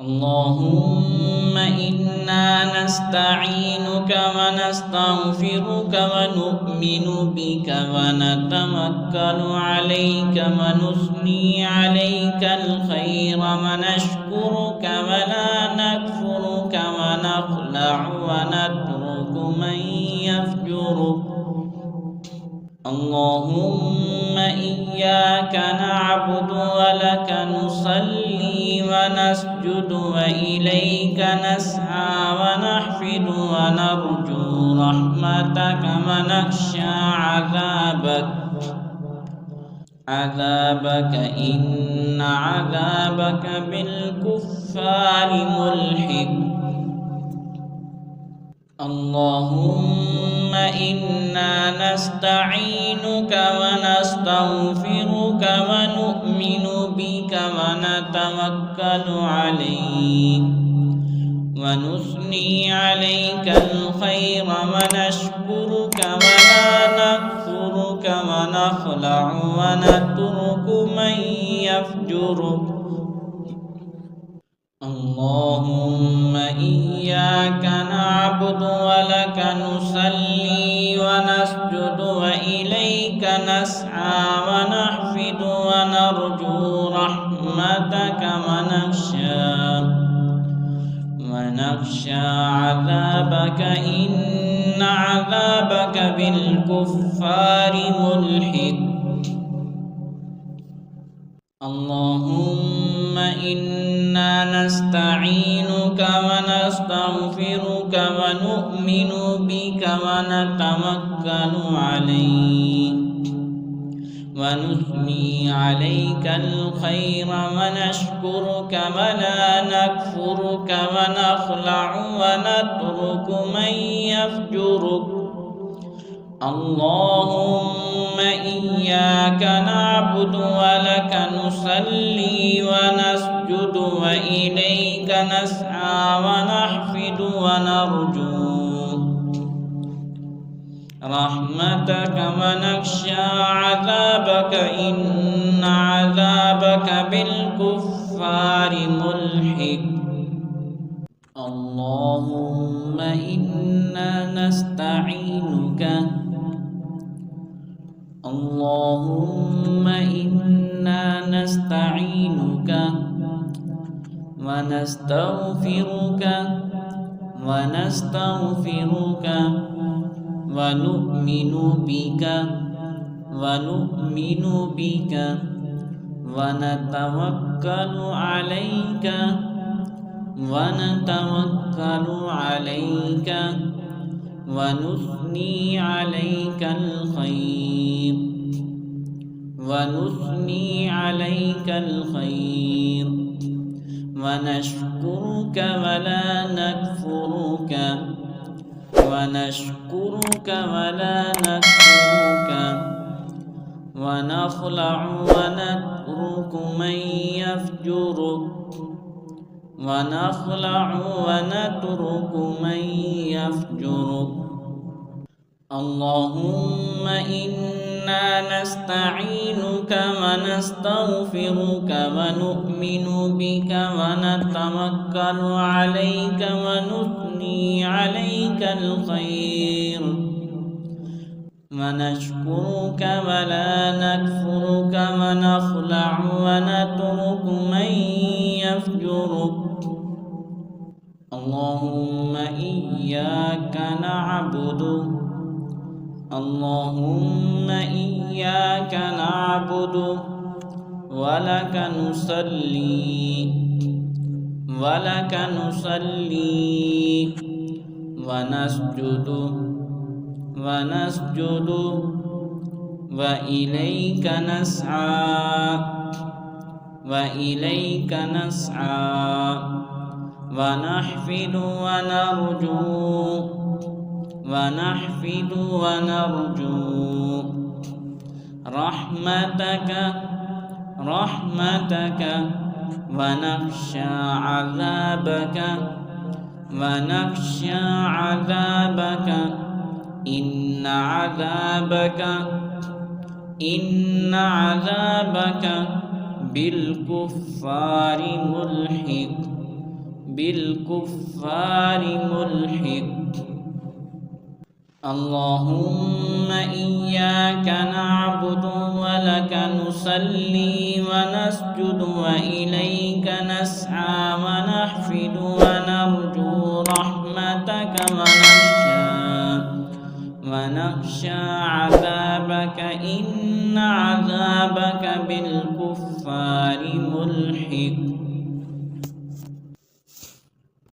اللهم إنا نستعينك ونستغفرك ونؤمن بك ونتوكل عليك ونثني عليك الخير ونشكرك ولا نكفرك ونخلع ونترك من يفجرك. اللهم إياك نعبد ولك نصلي ونسجد وإليك نسعى ونحفد ونرجو رحمتك ونخشى عذابك إن عذابك بالكفار ملحق. اللهم إنا نستعينك ونستغفرك ونؤمن بك ونتوكل عليك ونثني عليك الخير ونشكرك ولا نكفرك ونخلع ونترك من يفجرك. اللهم إياك نعبد ولك نصلي ونسجد وإليك نسعى ونحفد ونرجو رحمتك ونخشى عذابك إن عذابك بالكفار ملحق. اللهم إنا نستعينك ونستغفرك ونؤمن بك ونتوكل عليك ونثني عليك الخير ونشكرك ولا نكفرك ونخلع ونترك من يفجرك. اللهم إياك نعبد ولك نصلي ونسجد وإليك نسعى ونحفد ونرجو رحمتك ونخشى عذابك إن عذابك بالكفار ملحق. اللهم إنا نستعينك اللهم إنا نستعينك ونستغفرك ونؤمن بك ونتوكل عليك ونثني عليك الخير ونشكرك ولا نكفرك ونخلع ونترك من يفجرك. اللهم إنا نستعينك ونستغفرك ونؤمن بك ونتوكل عليك ونثني عليك الخير ونشكرك ولا نكفرك ونخلع ونترك من يفجرك. اللهم إياك نعبد ولك نصلي ونسجد وإليك نسعى ونحفد ونرجو رحمتك ونخشى عذابك إن عذابك بالكفار ملحق. بالكفار ملحق. اللهم إياك نعبد ولك نصلي ونسجد وإليك نسعى ونحفد ونرجو رحمتك ونخشى عذابك إن عذابك بالكفار ملحق.